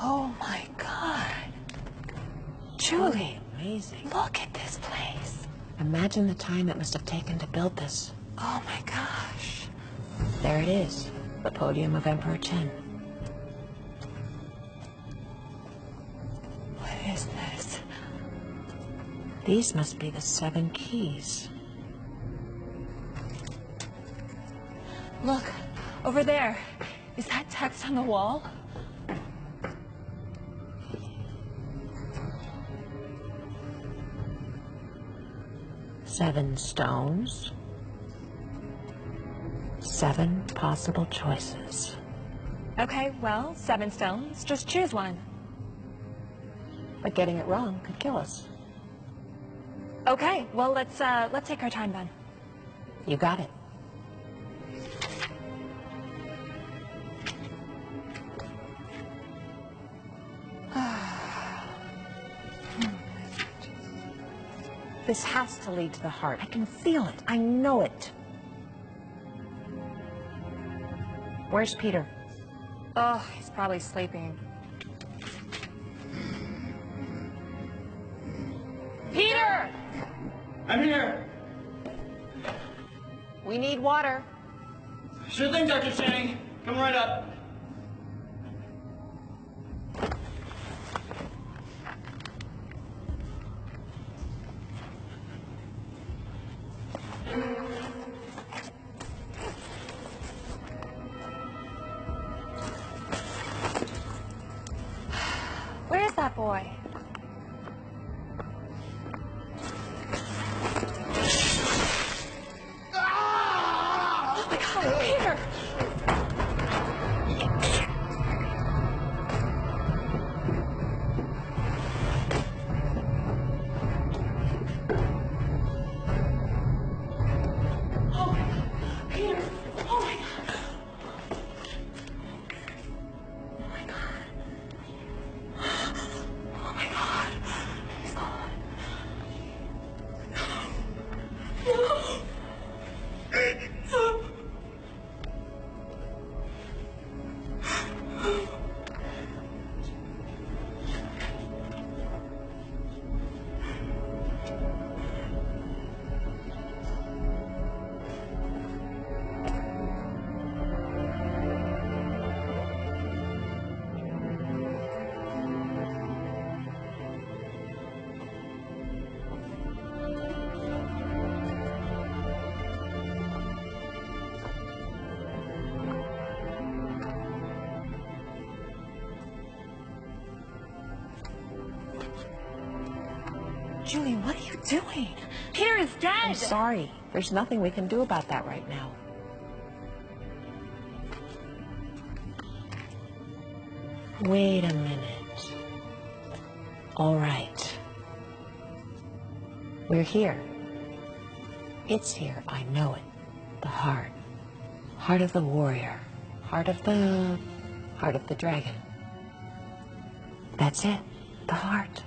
Oh my God. Julie, amazing. look at this place. Imagine the time it must have taken to build this. Oh my gosh. There it is, the podium of Emperor Chen. What is this? These must be the 7 keys. Look, over there. Is that text on the wall? Seven stones. 7 possible choices. Okay, well, 7 stones. Just choose one. But getting it wrong could kill us. Okay, well, let's take our time then. You got it. This has to lead to the heart. I can feel it. I know it. Where's Peter? Oh, he's probably sleeping. Peter! I'm here. We need water. Sure thing, Dr. Chang. Come right up. Where's that boy? Oh my God, Peter! Oh my God, Peter! Oh my God! Oh my God! Oh my God! He's gone. No! Julie, what are you doing? Peter is dead! I'm sorry. There's nothing we can do about that right now. Wait a minute. All right. We're here. It's here. I know it. The heart. Heart of the warrior. Heart of the dragon. That's it. The heart.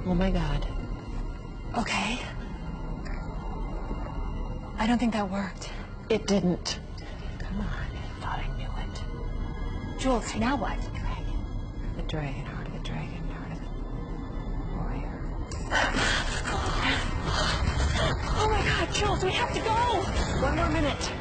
Oh my God. Okay. I don't think that worked. It didn't. Come on. I thought I knew it. Jules, now what? The dragon, heart of the dragon, heart of the warrior. Oh my God, Jules, we have to go! 1 more minute.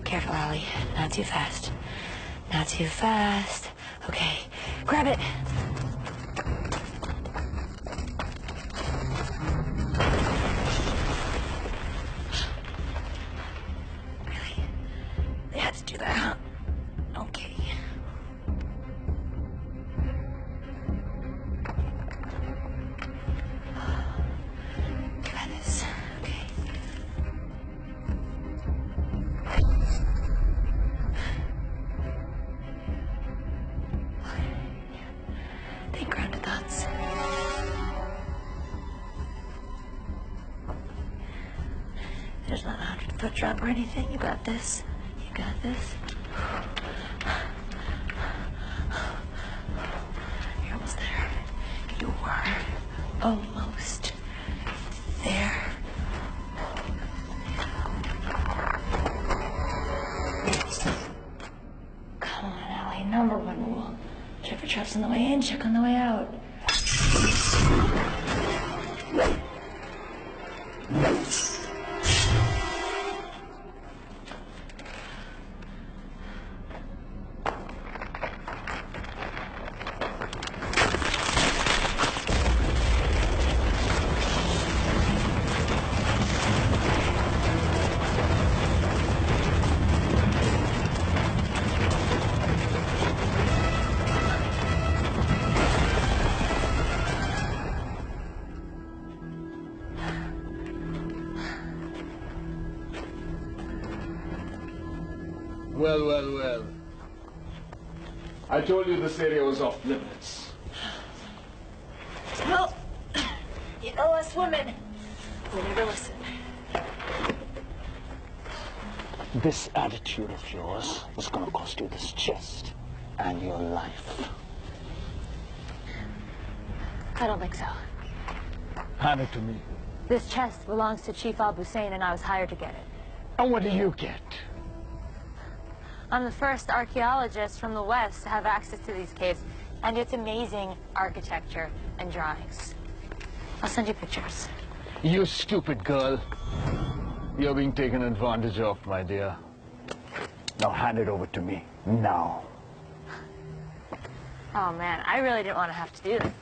Careful, Allie. Not too fast. Not too fast. Okay, grab it. Really? They had to do that, huh? Okay. Try this. Okay. They grounded thoughts. There's not a 100-foot drop or anything. You got this. You got this. You're almost there. You are almost there. Come on, Allie. Number one rule. Check for traps on the way in, check on the way out. Well, well, well. I told you this area was off limits. Well, you know us women. We never listen. This attitude of yours is gonna cost you this chest and your life. I don't think so. Hand it to me. This chest belongs to Chief Al-Hussein, and I was hired to get it. And what do you get? I'm the first archaeologist from the West to have access to these caves, and it's amazing architecture and drawings. I'll send you pictures. You stupid girl. You're being taken advantage of, my dear. Now hand it over to me, now. Oh man, I really didn't want to have to do this.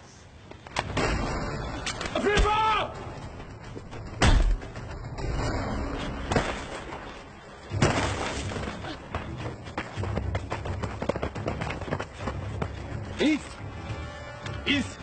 Viva! East! East!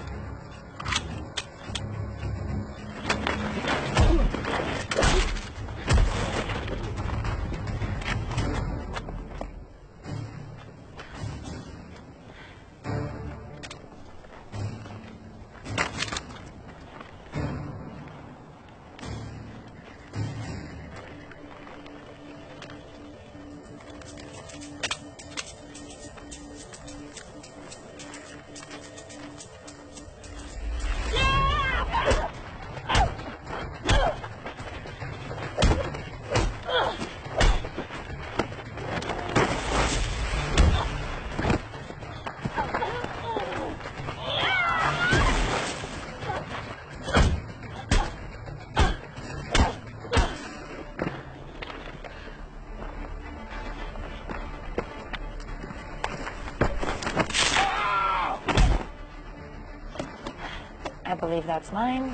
I believe that's mine.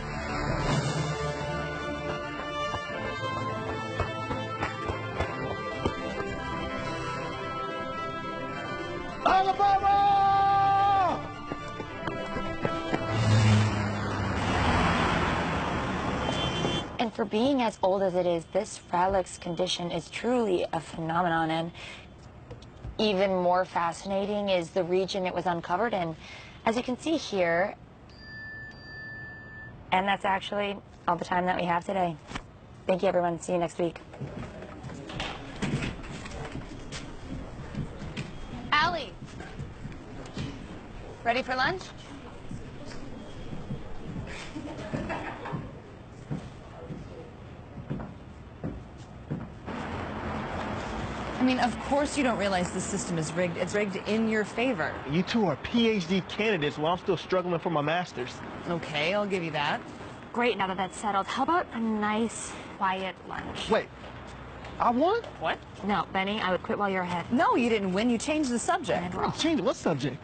Alabama! And for being as old as it is, this Fralix condition is truly a phenomenon, and even more fascinating is the region it was uncovered in. As you can see here, and that's actually all the time that we have today. Thank you, everyone. See you next week. Allie, ready for lunch? I mean, of course you don't realize the system is rigged. It's rigged in your favor. You two are PhD candidates while I'm still struggling for my master's. Okay, I'll give you that. Great, now that that's settled, how about a nice, quiet lunch? Wait, I won? What? No, Benny, I would quit while you're ahead. No, you didn't win. You changed the subject. Change what subject?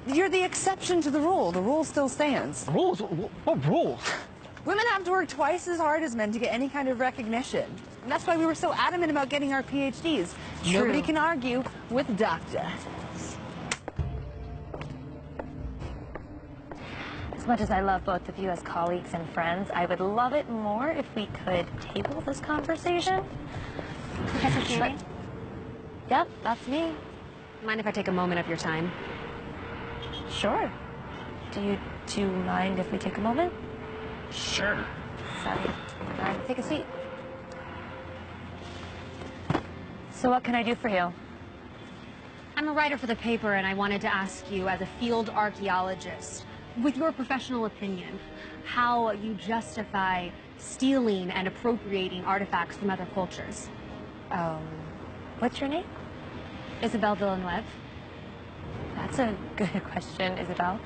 You're the exception to the rule. The rule still stands. Rules? What rules? Women have to work twice as hard as men to get any kind of recognition. And that's why we were so adamant about getting our PhDs. True. Nobody can argue with doctor. As much as I love both of you as colleagues and friends, I would love it more if we could table this conversation. Professor Channing? Yep, that's me. Mind if I take a moment of your time? Sure. Do you mind if we take a moment? Sure. Sorry. Take a seat. So what can I do for you? I'm a writer for the paper, and I wanted to ask you, as a field archaeologist, with your professional opinion, how you justify stealing and appropriating artifacts from other cultures. What's your name? Isabelle Villeneuve. That's a good question, Isabel.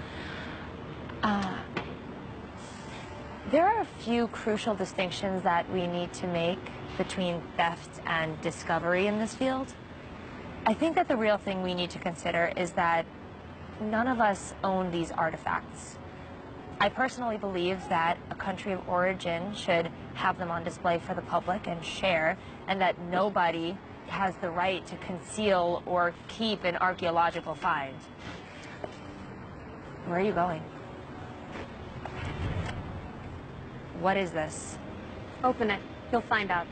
There are a few crucial distinctions that we need to make between theft and discovery in this field. I think that the real thing we need to consider is that none of us own these artifacts. I personally believe that a country of origin should have them on display for the public and share, and that nobody has the right to conceal or keep an archaeological find. Where are you going? What is this? Open it. You'll find out.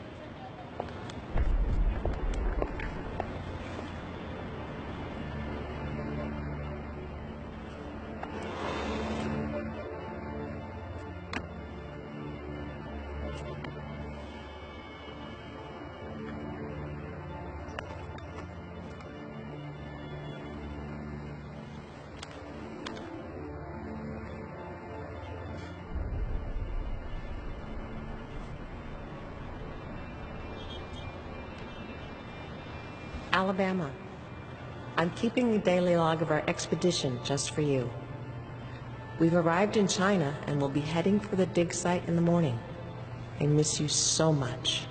Alabama. I'm keeping the daily log of our expedition just for you. We've arrived in China and will be heading for the dig site in the morning. I miss you so much.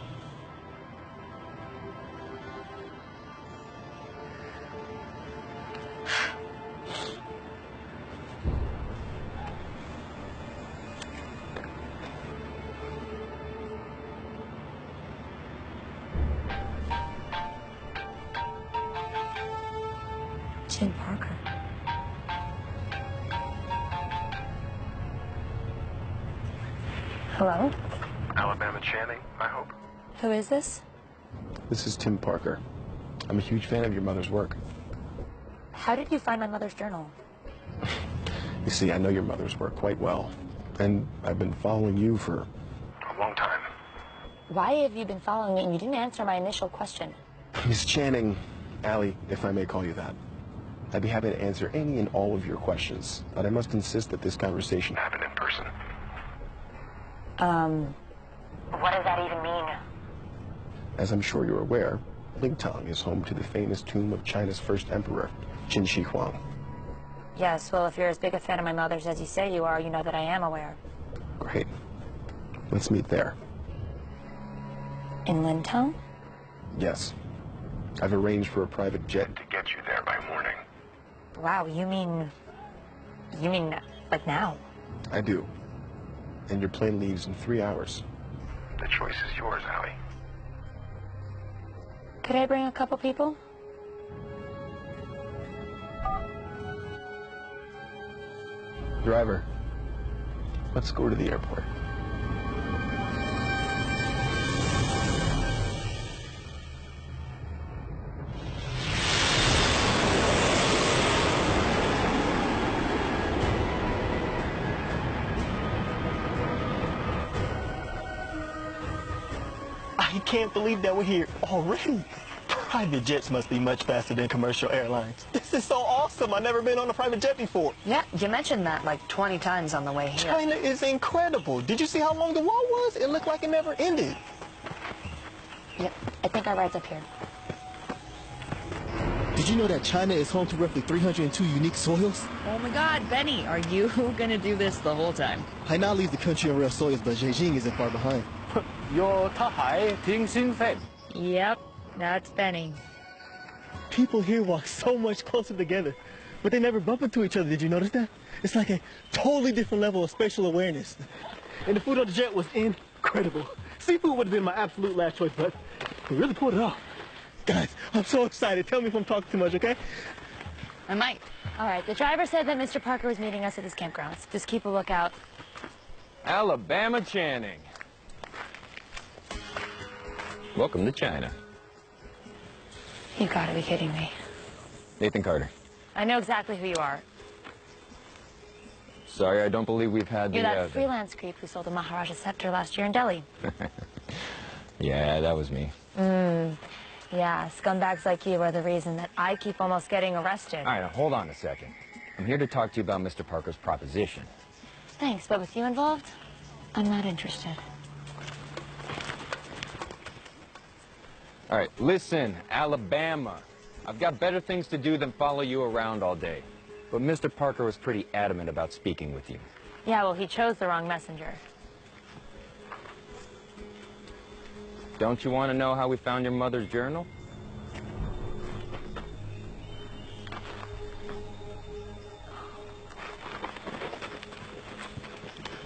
Tim Parker. Hello? Alabama Channing, I hope. Who is this? This is Tim Parker. I'm a huge fan of your mother's work. How did you find my mother's journal? You see, I know your mother's work quite well, and I've been following you for a long time. Why have you been following me and you didn't answer my initial question? Miss Channing, Allie, if I may call you that, I'd be happy to answer any and all of your questions, but I must insist that this conversation happen in person. What does that even mean? As I'm sure you're aware, Lingtong is home to the famous tomb of China's first emperor, Qin Shi Huang. Yes, well, if you're as big a fan of my mother's as you say you are, you know that I am aware. Great. Let's meet there. In Lintong? Yes. I've arranged for a private jet to get you there by morning. Wow, you mean like now? I do. And your plane leaves in 3 hours. The choice is yours, Allie. Could I bring a couple people? Driver, let's go to the airport. I can't believe that we're here already. Private jets must be much faster than commercial airlines. This is so awesome. I've never been on a private jet before. Yeah, you mentioned that like 20 times on the way here. China is incredible. Did you see how long the wall was? It looked like it never ended. Yep, I think our ride's up here. Did you know that China is home to roughly 302 unique soils? Oh my God, Benny, are you gonna do this the whole time? Hainan leads the country in rare soils, but Beijing isn't far behind. 有他海挺兴奋， Yep, that's Benny. People here walk so much closer together, but they never bump into each other. Did you notice that? It's like a totally different level of spatial awareness. And the food on the jet was incredible. Seafood would have been my absolute last choice, but we really pulled it off. Guys, I'm so excited. Tell me if I'm talking too much, okay? I might. All right, the driver said that Mr. Parker was meeting us at his campgrounds. Just keep a lookout. Alabama Channing. Welcome to China. You gotta be kidding me. Nathan Carter. I know exactly who you are. Sorry, I don't believe we've had You're that freelance creep who sold the Maharaja's scepter last year in Delhi. Yeah, that was me. Yeah, scumbags like you are the reason that I keep almost getting arrested. All right, now hold on a second. I'm here to talk to you about Mr. Parker's proposition. Thanks, but with you involved, I'm not interested. All right, listen, Alabama. I've got better things to do than follow you around all day. But Mr. Parker was pretty adamant about speaking with you. Yeah, well, he chose the wrong messenger. Don't you want to know how we found your mother's journal?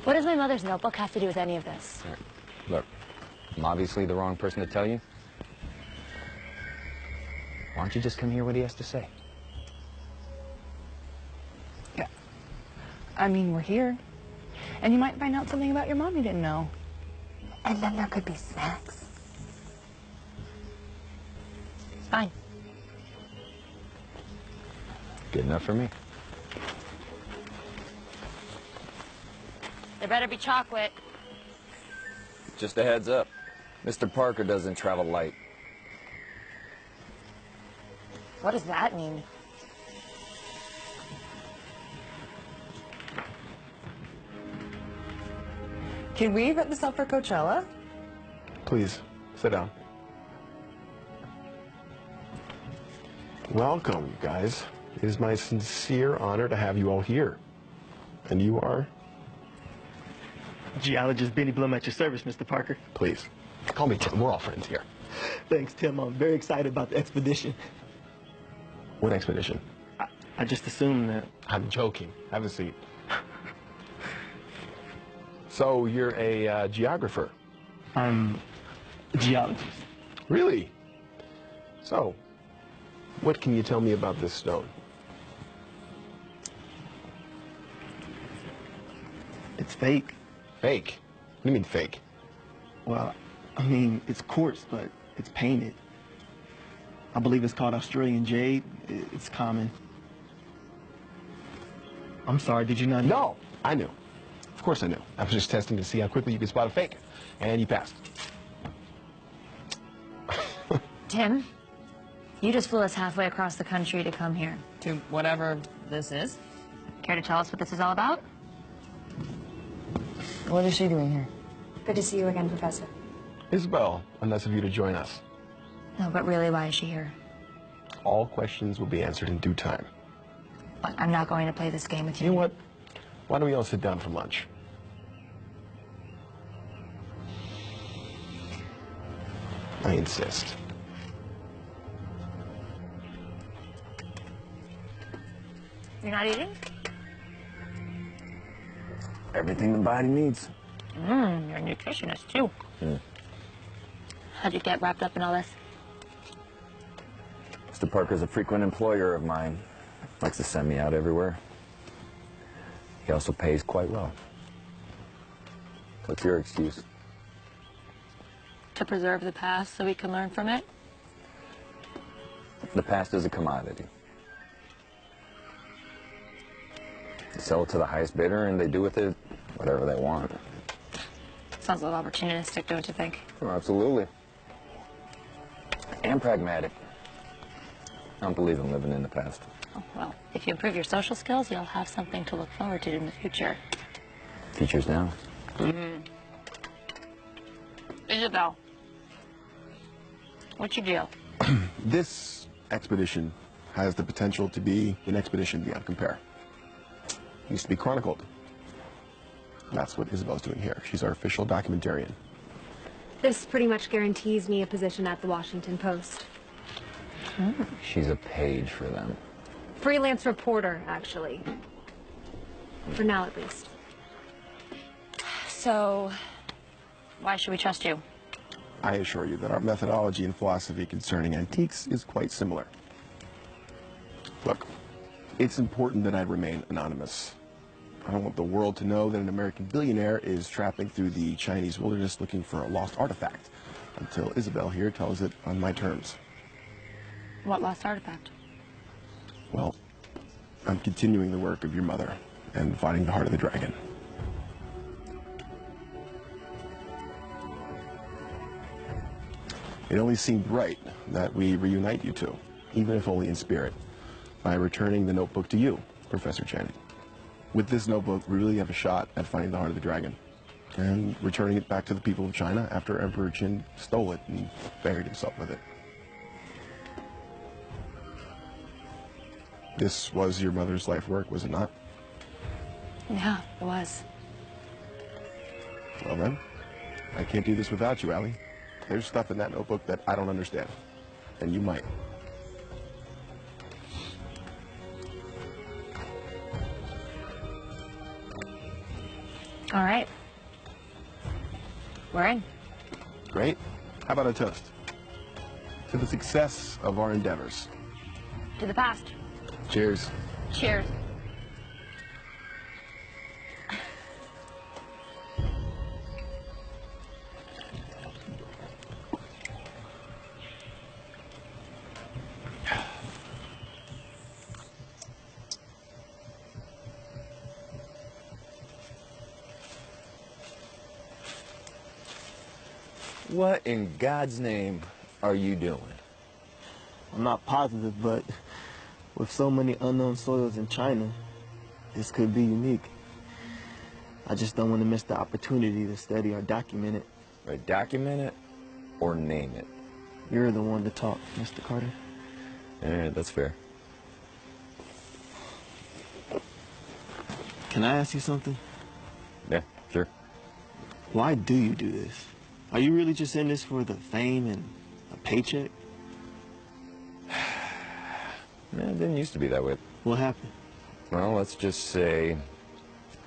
What does my mother's notebook have to do with any of this? All right. Look, I'm obviously the wrong person to tell you. Why don't you just come hear what he has to say? Yeah. I mean, we're here. And you might find out something about your mom you didn't know. And then there could be snacks. Fine. Good enough for me. There better be chocolate. Just a heads up. Mr. Parker doesn't travel light. What does that mean? Can we rip this up for Coachella? Please, sit down. Welcome, you guys. It is my sincere honor to have you all here. And you are? Geologist Benny Blum at your service, Mr. Parker. Please, call me Tim. We're all friends here. Thanks, Tim. I'm very excited about the expedition. What expedition? I just assumed that. I'm joking. Have a seat. So, you're a geographer? I'm a geologist. Really? So, what can you tell me about this stone? It's fake. Fake? What do you mean fake? Well, I mean, it's quartz, but it's painted. I believe it's called Australian jade. It's common. I'm sorry, did you not know? No, I knew. Of course I knew. I was just testing to see how quickly you could spot a fake. And you passed. Tim, you just flew us halfway across the country to come here. To whatever this is. Care to tell us what this is all about? What is she doing here? Good to see you again, Professor. Isabel, nice of you to join us. No, but really, why is she here? All questions will be answered in due time. But I'm not going to play this game with you. You know what? Why don't we all sit down for lunch? I insist. You're not eating? Everything the body needs. You're a nutritionist, too. How'd you get wrapped up in all this? Mr. Parker's a frequent employer of mine. Likes to send me out everywhere. He also pays quite well. What's your excuse? To preserve the past so we can learn from it? The past is a commodity. They sell it to the highest bidder and they do with it whatever they want. Sounds a little opportunistic, don't you think? Oh, absolutely. And pragmatic. I don't believe in living in the past. Oh, well, if you improve your social skills, you'll have something to look forward to in the future. Future's now. Isabel, what's your deal? This expedition has the potential to be an expedition beyond compare. It needs to be chronicled. That's what Isabel's doing here. She's our official documentarian. This pretty much guarantees me a position at the Washington Post. She's a page for them. Freelance reporter, actually. For now, at least. So, why should we trust you? I assure you that our methodology and philosophy concerning antiques is quite similar. Look, it's important that I remain anonymous. I don't want the world to know that an American billionaire is trapping through the Chinese wilderness looking for a lost artifact until Isabel here tells it on my terms. What lost artifact? Well, I'm continuing the work of your mother and finding the heart of the dragon. It only seemed right that we reunite you two, even if only in spirit, by returning the notebook to you, Professor Channing. With this notebook, we really have a shot at finding the heart of the dragon and returning it back to the people of China after Emperor Qin stole it and buried himself with it. This was your mother's life work, was it not? Yeah, it was. Well then, I can't do this without you, Allie. There's stuff in that notebook that I don't understand, and you might. All right. We're in. Great. How about a toast? To the success of our endeavors. To the past. Cheers. Cheers. What in God's name are you doing? I'm not positive, but with so many unknown soils in China, this could be unique. I just don't want to miss the opportunity to study or document it. Right, document it or name it. You're the one to talk, Mr. Carter. Yeah, that's fair. Can I ask you something? Yeah, sure. Why do you do this? Are you really just in this for the fame and a paycheck? It didn't used to be that way. What happened? Well, let's just say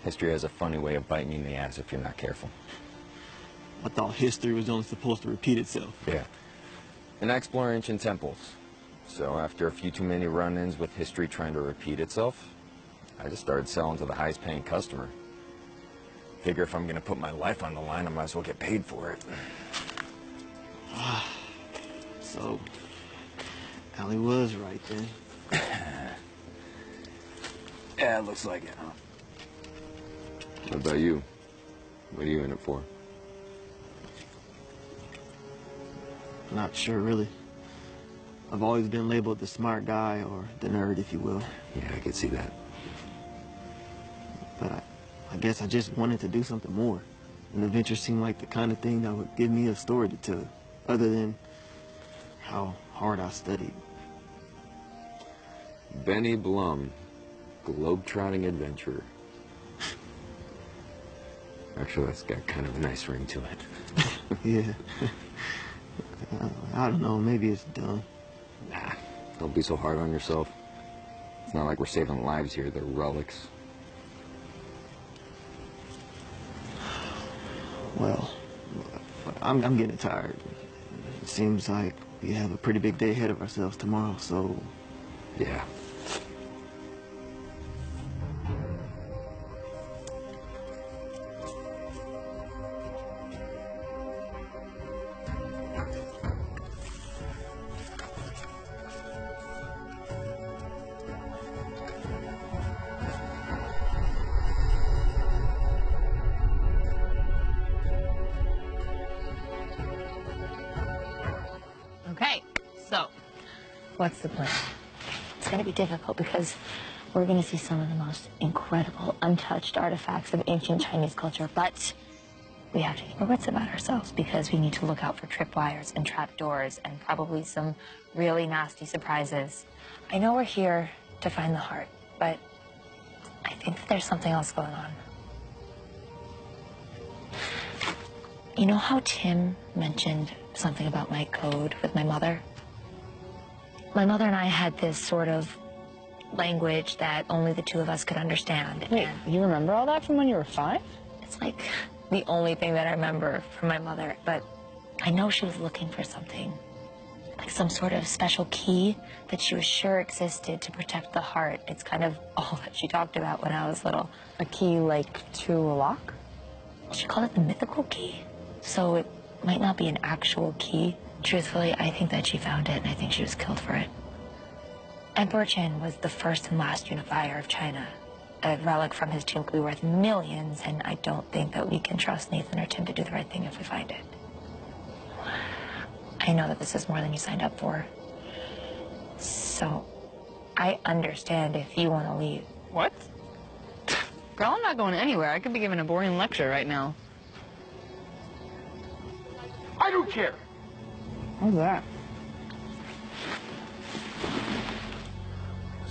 history has a funny way of biting you in the ass if you're not careful. I thought history was only supposed to repeat itself. Yeah. And I explore ancient temples. So after a few too many run-ins with history trying to repeat itself, I just started selling to the highest paying customer. Figure if I'm gonna put my life on the line, I might as well get paid for it. So, Allie was right then. Yeah, it looks like it, huh? What about you? What are you in it for? Not sure, really. I've always been labeled the smart guy, or the nerd, if you will. Yeah, I could see that. But I guess I just wanted to do something more. And the venture seemed like the kind of thing that would give me a story to tell, other than how hard I studied. Benny Blum, globe-trotting adventurer. Actually, that's got kind of a nice ring to it. Yeah. I don't know, maybe it's dumb. Nah, don't be so hard on yourself. It's not like we're saving lives here, they're relics. Well, I'm getting tired. It seems like we have a pretty big day ahead of ourselves tomorrow, so... Yeah. Okay, so what's the plan? It's going to be difficult because we're going to see some of the most incredible, untouched artifacts of ancient Chinese culture, but we have to keep our wits about ourselves because we need to look out for tripwires and trapdoors and probably some really nasty surprises. I know we're here to find the heart, but I think that there's something else going on. You know how Tim mentioned something about my code with my mother? My mother and I had this sort of language that only the two of us could understand. Wait, you remember all that from when you were 5? It's like the only thing that I remember from my mother, but I know she was looking for something, like some sort of special key that she was sure existed to protect the heart. It's kind of all that she talked about when I was little. A key, like, to a lock? She called it the mythical key, so it might not be an actual key. Truthfully, I think that she found it, and I think she was killed for it. Emperor Qin was the first and last unifier of China. A relic from his tomb could be worth millions, and I don't think that we can trust Nathan or Tim to do the right thing if we find it. I know that this is more than you signed up for. So, I understand if you want to leave. What? Girl, I'm not going anywhere. I could be giving a boring lecture right now. I don't care. How's that?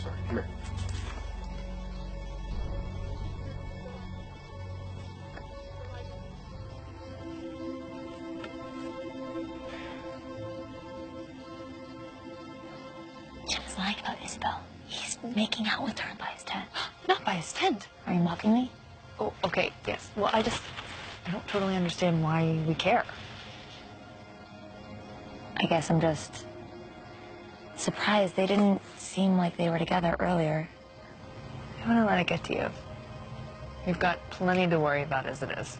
Sorry, come here. Jim's lying about Isabel. He's making out with her by his tent. Not by his tent. Are you mocking me? Oh, okay, yes. Well, I don't totally understand why we care. I guess I'm just surprised. They didn't seem like they were together earlier. I want to let it get to you. We've got plenty to worry about as it is.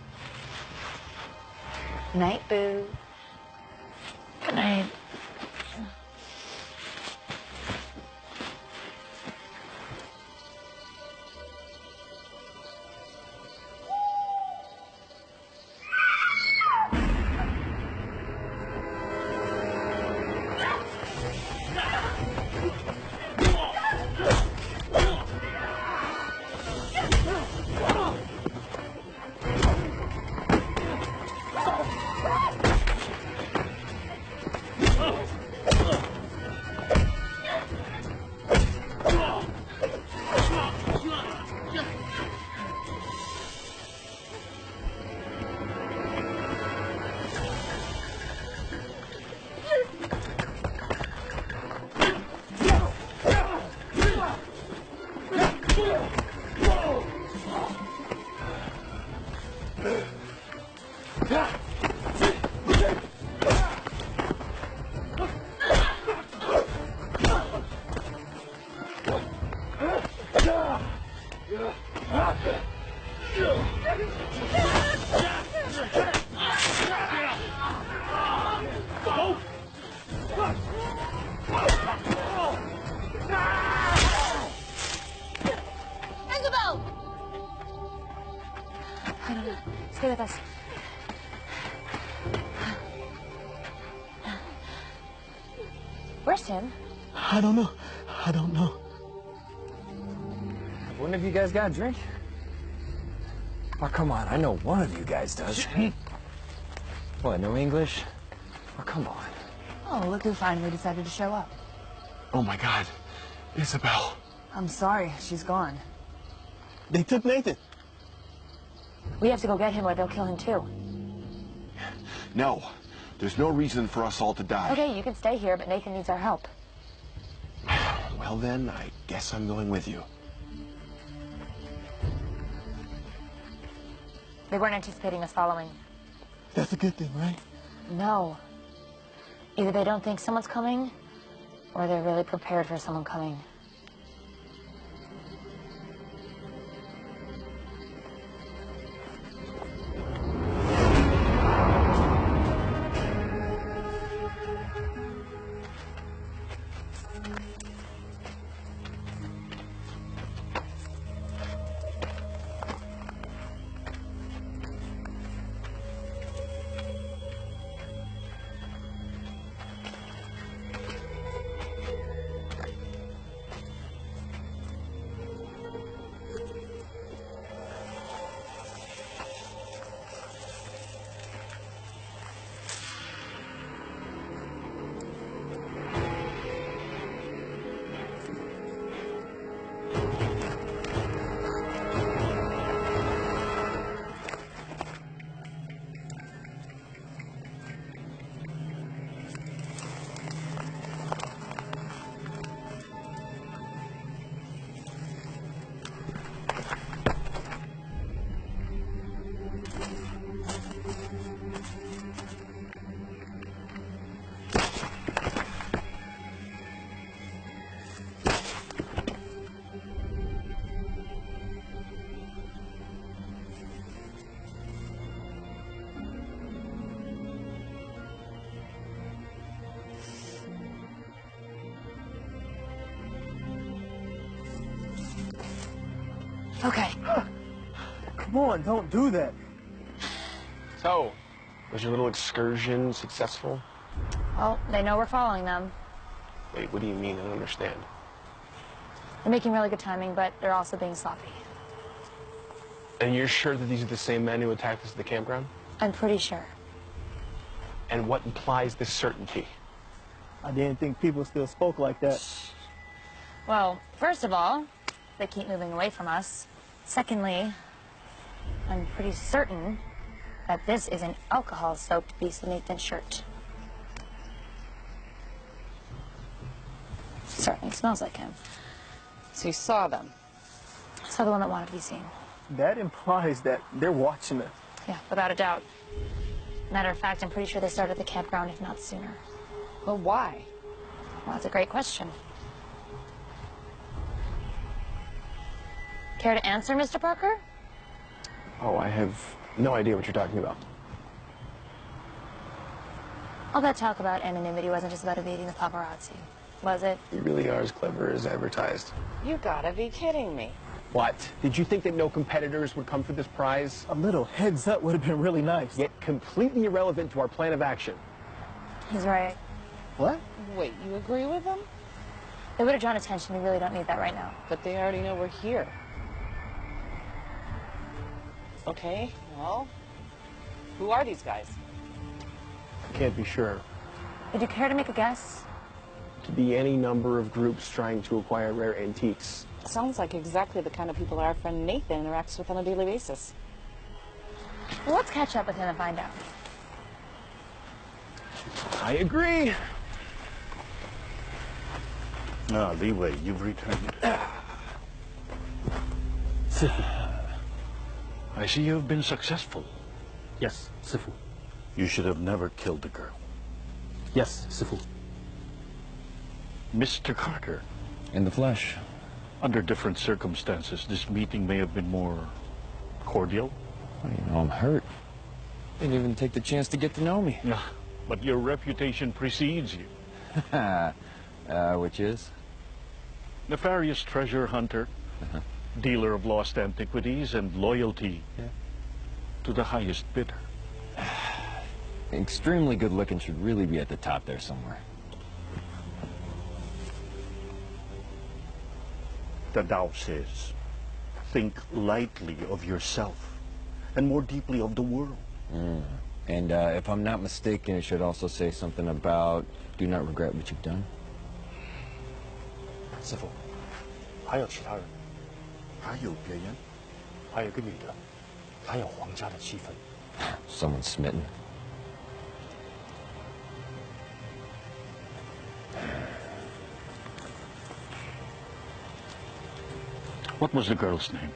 Night, boo. Good night. Stay with us. Where's Tim? I don't know. I don't know. One of you guys got a drink? Oh, come on. I know one of you guys does. What, no English? Oh, come on. Oh, look who finally decided to show up. Oh my God, Isabel. I'm sorry, she's gone. They took Nathan. We have to go get him or they'll kill him too. No, there's no reason for us all to die. Okay, you can stay here, but Nathan needs our help. Well then, I guess I'm going with you. They weren't anticipating us following. That's a good thing, right? No. Either they don't think someone's coming, or they're really prepared for someone coming. Okay. Come on, don't do that. So, was your little excursion successful? Well, they know we're following them. Wait, what do you mean? I don't understand. They're making really good timing, but they're also being sloppy. And you're sure that these are the same men who attacked us at the campground? I'm pretty sure. And what implies this certainty? I didn't think people still spoke like that. Well, first of all, they keep moving away from us. Secondly, I'm pretty certain that this is an alcohol-soaked piece of Nathan's shirt. Certainly smells like him. So you saw them? I saw the one that wanted to be seen. That implies that they're watching us. Yeah, without a doubt. Matter of fact, I'm pretty sure they started at the campground, if not sooner. Well, why? Well, that's a great question. Care to answer, Mr. Parker? Oh, I have no idea what you're talking about. All that talk about anonymity wasn't just about evading the paparazzi, was it? You really are as clever as advertised. You gotta be kidding me. What? Did you think that no competitors would come for this prize? A little heads up would have been really nice. Yet completely irrelevant to our plan of action. He's right. What? Wait, you agree with them? They would have drawn attention. We really don't need that right now. But they already know we're here. Okay, well, who are these guys? I can't be sure. Would you care to make a guess? To be any number of groups trying to acquire rare antiques. Sounds like exactly the kind of people our friend Nathan interacts with on a daily basis. Well, let's catch up with him and find out. I agree. Ah, Leeway, you've returned. Sifu. I see you've been successful. Yes, Sifu. You should have never killed the girl. Yes, Sifu. Mr. Carter, In the flesh. under different circumstances, this meeting may have been more cordial. Well, you know, I'm hurt. Didn't even take the chance to get to know me. Yeah, but your reputation precedes you. Which is? Nefarious treasure hunter, dealer of lost antiquities, and loyalty to the highest bidder. Extremely good looking should really be at the top there somewhere. The Tao says, think lightly of yourself and more deeply of the world. And if I'm not mistaken, it should also say something about do not regret what you've done. 师傅，还有其他人，还有别人？还有一个女的，她有皇家的气氛。 Someone smitten. What was the girl's name?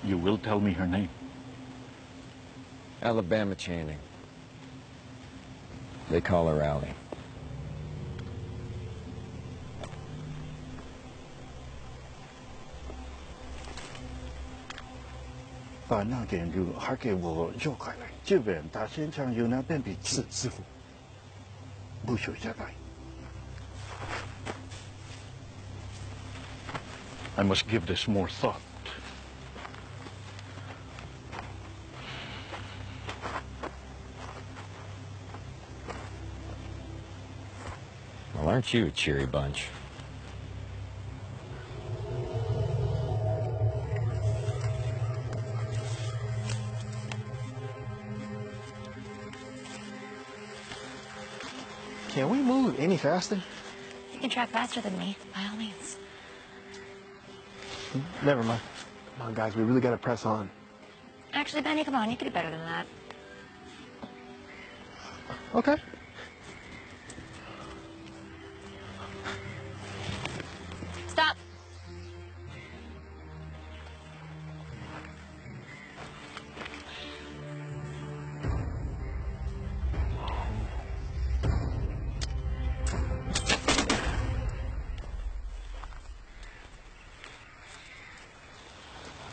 You will tell me her name. Alabama Channing. They call her Allie. By now, again, you are going to go to the event. That's in Chang. You not been be. 是师傅。 不许下来. I must give this more thought. Well, aren't you a cheery bunch? Can we move any faster? You can track faster than me, by all means. Never mind. Come on, guys, we really gotta press on. Actually, Benny, come on, you can do better than that. Okay. Stop.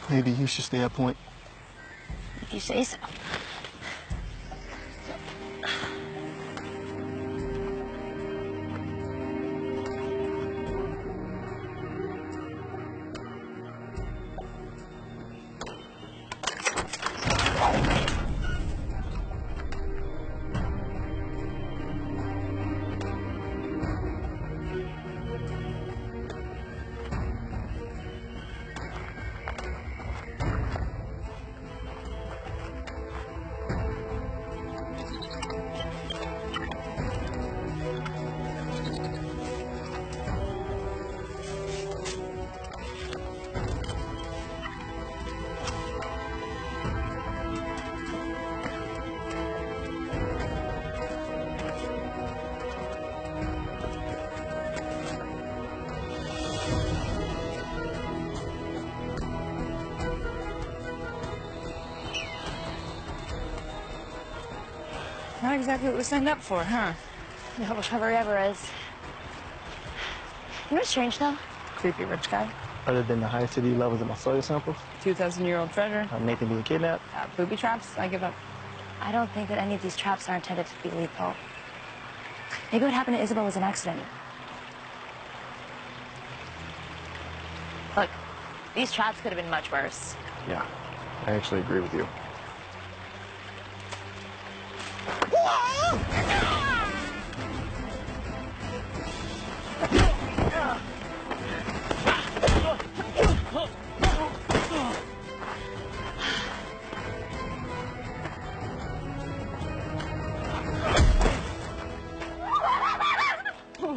Maybe you should stay at point. If you say so. Not exactly what we signed up for, huh? No recovery ever is. You know what's strange, though? Creepy rich guy. Other than the high acidity levels in my soil samples. 2,000-year-old treasure. Nathan being kidnapped. Booby traps. I give up. I don't think that any of these traps are intended to be lethal. Maybe what happened to Isabel was an accident. Look, these traps could have been much worse. Yeah, I actually agree with you.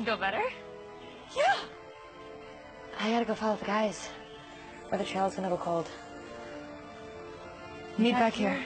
Feel better? Yeah. I gotta go follow the guys, or the trail's gonna go cold. Meet back here.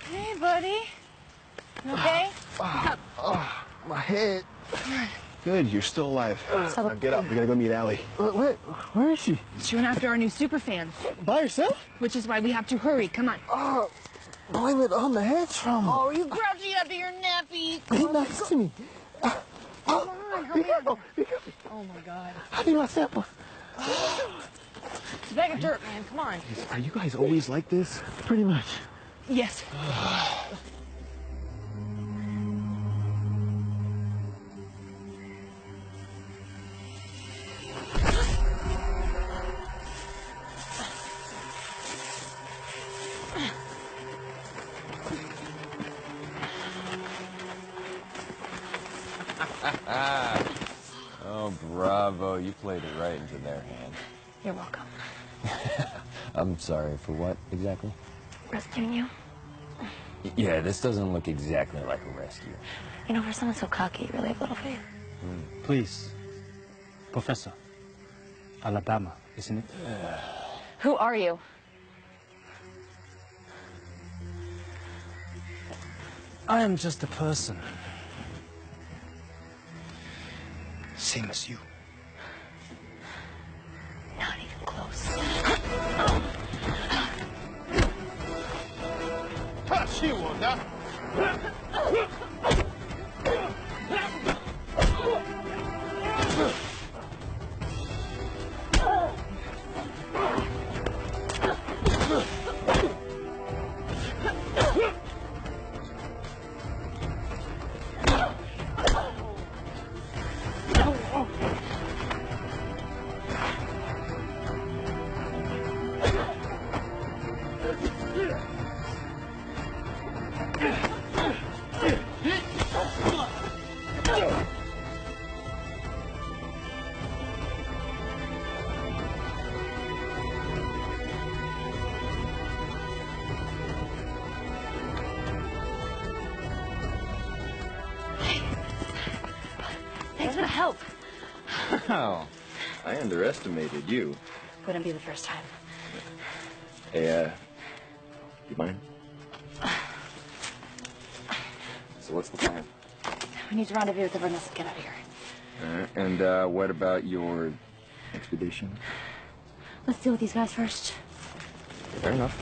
Hey, buddy. You okay? My head. Good, you're still alive. Now get up, we gotta go meet Allie. Where is she? She went after our new superfan. By herself? Which is why we have to hurry. Come on. Oh, blame it on the head trauma. Oh, you grouchy after your nappy. Be nice to me. Come on, hurry up. Oh, my God. I need my sample. It's a bag of dirt, man. Come on. Are you guys always like this? Pretty much. Yes. Oh, bravo. You played it right into their hand. You're welcome. I'm sorry, for what exactly? Rescuing you. Yeah, this doesn't look exactly like a rescue. You know, for someone so cocky, you really have little faith. Please. Professor. Alabama, isn't it? Who are you? I am just a person. Same as you. Not even close. She won that. Thanks for the help. Oh, I underestimated you. Wouldn't be the first time. Hey, you mind? So what's the plan? We need to rendezvous with everyone else to get out of here. And what about your expedition? Let's deal with these guys first. Fair enough.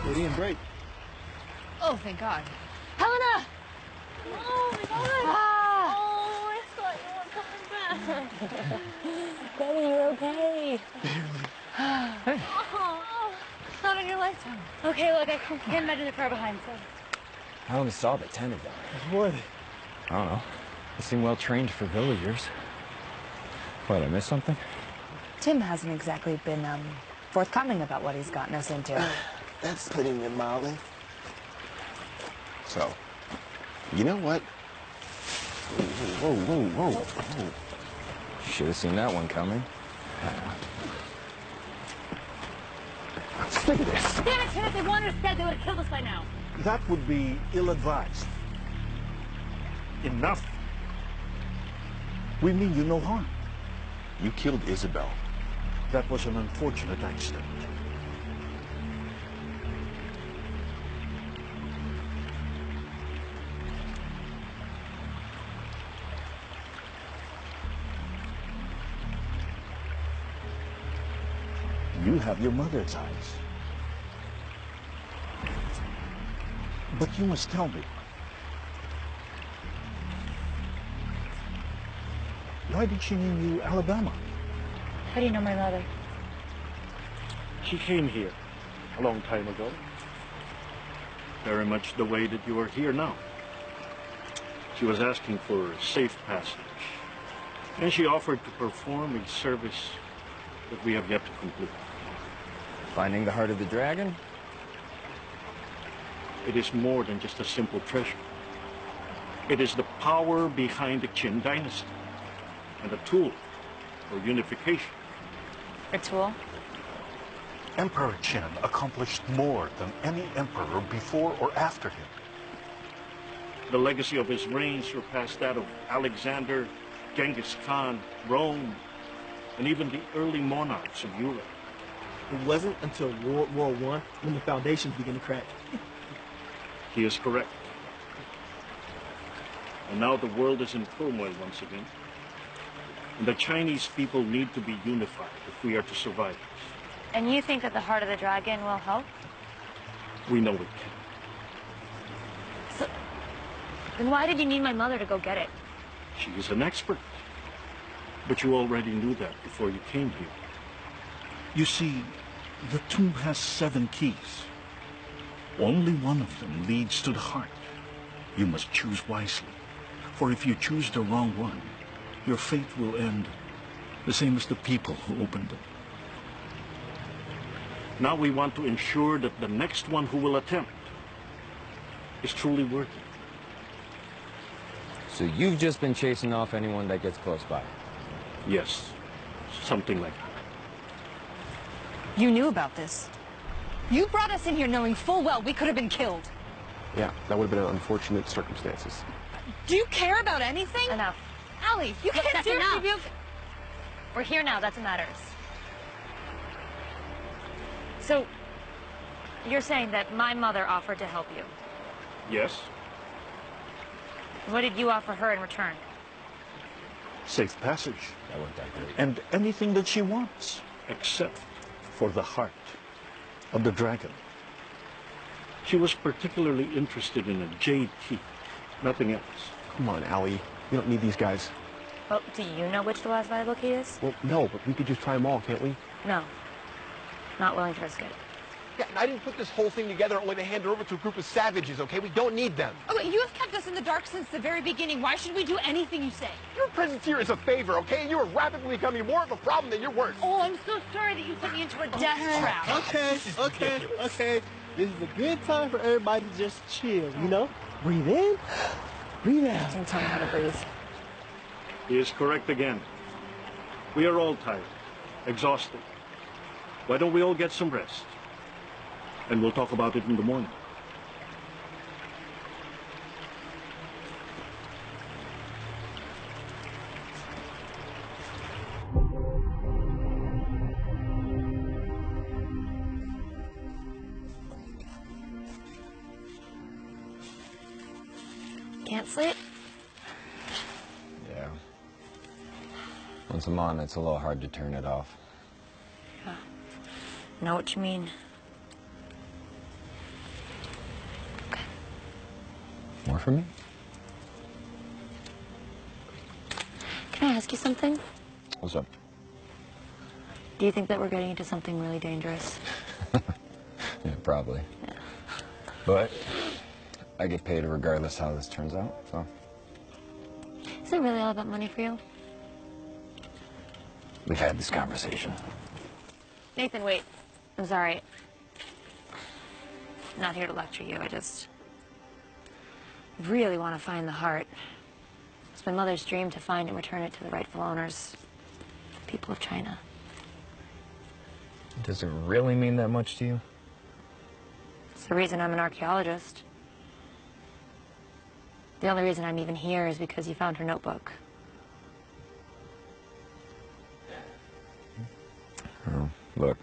They didn't break. Oh, thank God. Helena! Oh my God! Ah! Oh, I thought you weren't coming back. Betty, you're okay. Oh, not in your lifetime. Okay, look, I can't imagine the car behind, so. I only saw the 10 of them. What? I don't know. They seem well trained for villagers. What, I missed something? Tim hasn't exactly been, forthcoming about what he's gotten us into. That's putting it mildly. So, you know what? Whoa, whoa, whoa, whoa. Should have seen that one coming. Stick this. Damn it, Tim, if they wanted us dead, they would have killed us by now. That would be ill-advised. Enough. We mean you no harm. You killed Isabel. That was an unfortunate accident. You have your mother's eyes. But you must tell me. Why did she name you Alabama? How do you know my mother? She came here a long time ago. Very much the way that you are here now. She was asking for safe passage. And she offered to perform a service that we have yet to complete. Finding the heart of the dragon? It is more than just a simple treasure. It is the power behind the Qin dynasty and a tool for unification. A tool? Emperor Qin accomplished more than any emperor before or after him. The legacy of his reign surpassed that of Alexander, Genghis Khan, Rome, and even the early monarchs of Europe. It wasn't until World War I when the foundations began to crack. He is correct. And now the world is in turmoil once again. And the Chinese people need to be unified if we are to survive this. And you think that the heart of the dragon will help? We know it can. So, then why did you need my mother to go get it? She is an expert. But you already knew that before you came here. You see, the tomb has 7 keys. Only one of them leads to the heart. You must choose wisely. For if you choose the wrong one, your fate will end the same as the people who opened it. Now we want to ensure that the next one who will attempt is truly worthy. So you've just been chasing off anyone that gets close by? Yes, something like that. You knew about this. You brought us in here knowing full well we could have been killed. Yeah, that would have been unfortunate circumstances. Do you care about anything? Enough. Allie, you Look, can't that's seriously enough. be... We're here now, that's what matters. So, you're saying that my mother offered to help you. Yes? What did you offer her in return? Safe passage. That worked out great. And anything that she wants, except for the heart of the dragon. She was particularly interested in a jade key, nothing else. Come on, Allie. We don't need these guys. Well, do you know which the last valuable key is? Well, no, but we could just try them all, can't we? No. Not willing to risk it. Yeah, and I didn't put this whole thing together only to hand her over to a group of savages, okay? We don't need them. Okay, you have kept us in the dark since the very beginning. Why should we do anything you say? Your presence here is a favor, okay? And you are rapidly becoming more of a problem than you're worth. Oh, I'm so sorry that you put me into a death trap. Okay. This is a good time for everybody to just chill, you know? Breathe in, breathe out. Don't tell me how to breathe. He is correct again. We are all tired, exhausted. Why don't we all get some rest? And we'll talk about it in the morning. Can't sleep? Yeah. Once I'm on, it's a little hard to turn it off. Yeah. Know what you mean. Okay. More for me? Can I ask you something? What's up? Do you think that we're getting into something really dangerous? Yeah, probably. Yeah. But I get paid regardless how this turns out, so. Is it really all about money for you? We've had this conversation. Nathan, wait. I'm sorry. I'm not here to lecture you. I just really want to find the heart. It's my mother's dream to find and return it to the rightful owners, the people of China. Does it really mean that much to you? It's the reason I'm an archaeologist. The only reason I'm even here is because you found her notebook. Oh, look.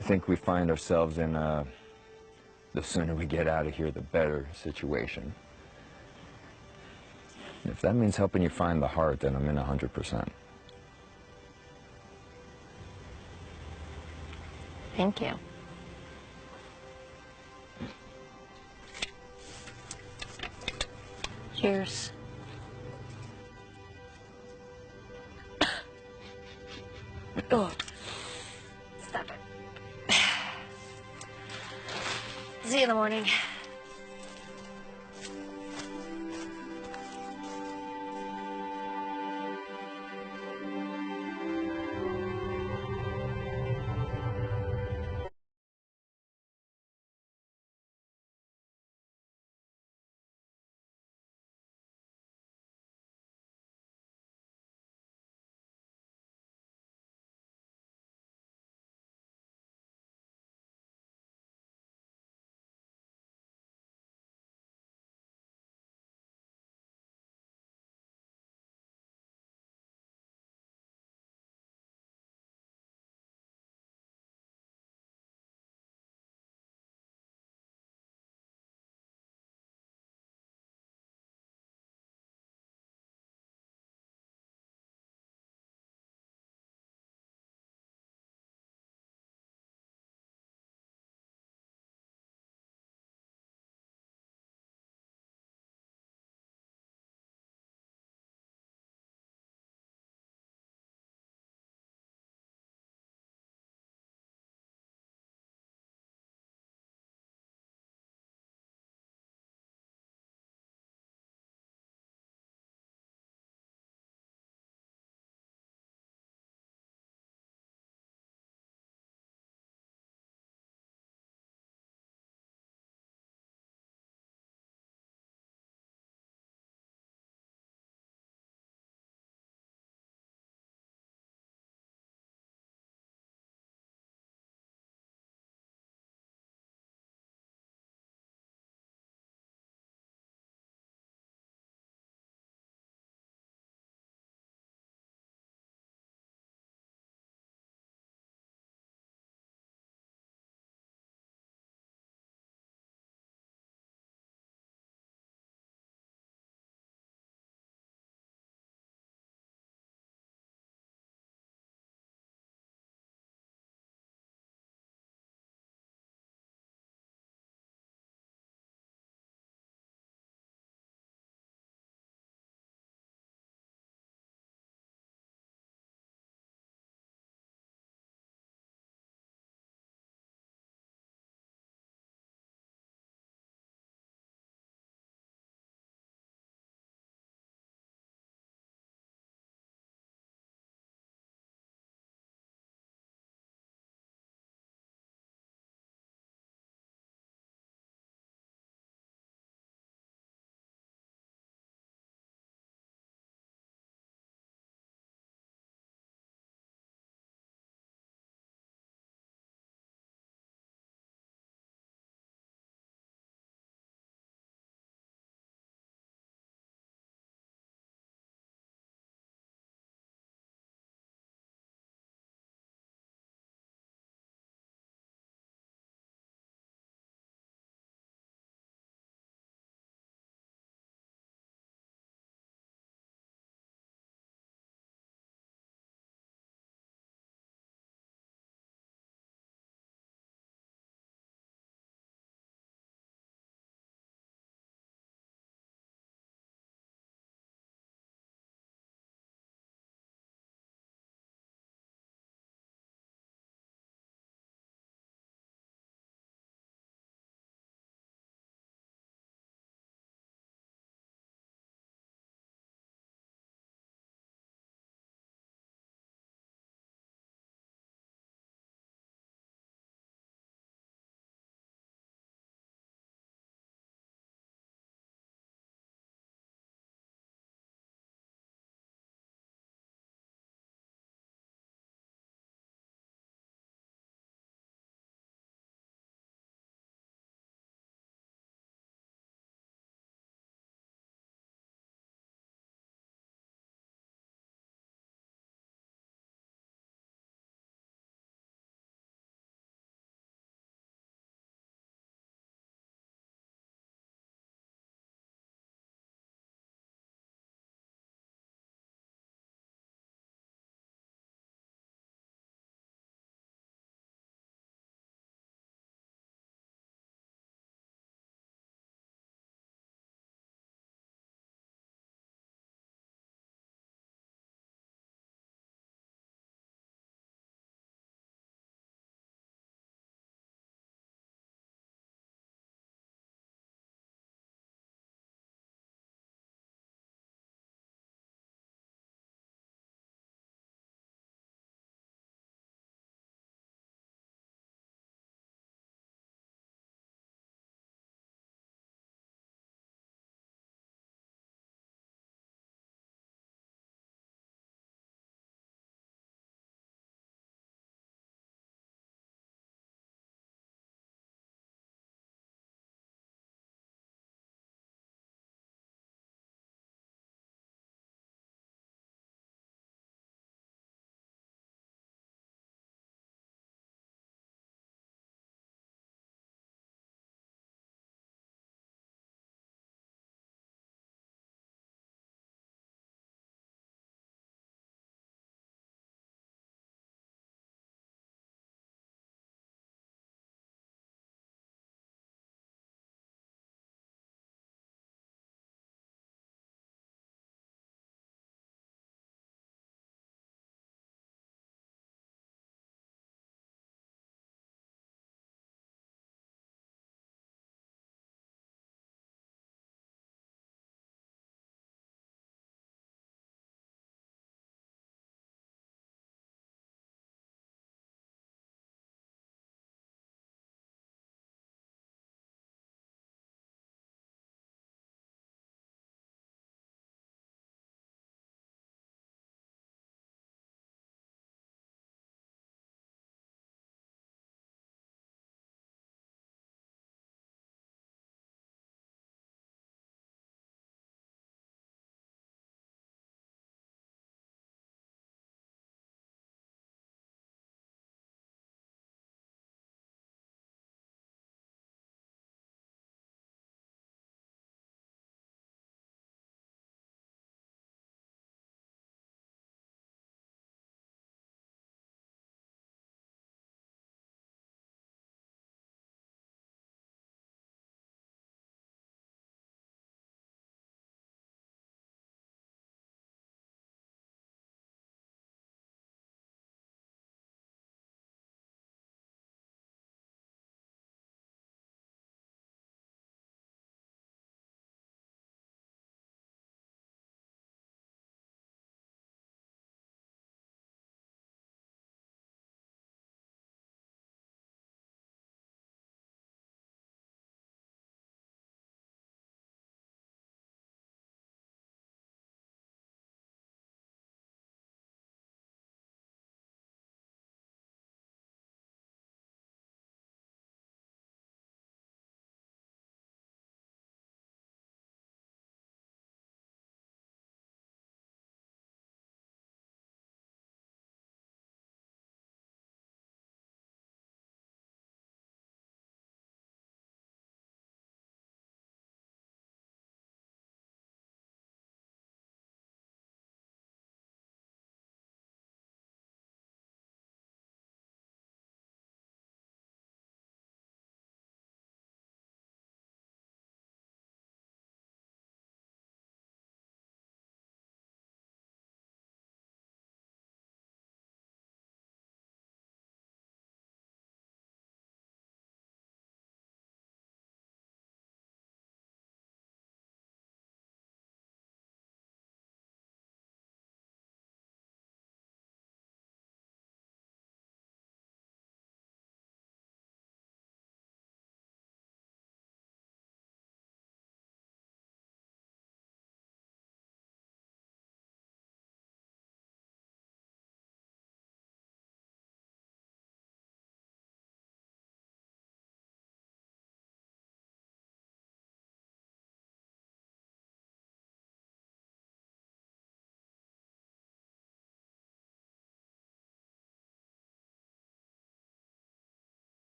I think we find ourselves in the sooner we get out of here, the better situation. If that means helping you find the heart, then I'm in 100%. Thank you. Cheers. Oh, stop it. See you in the morning.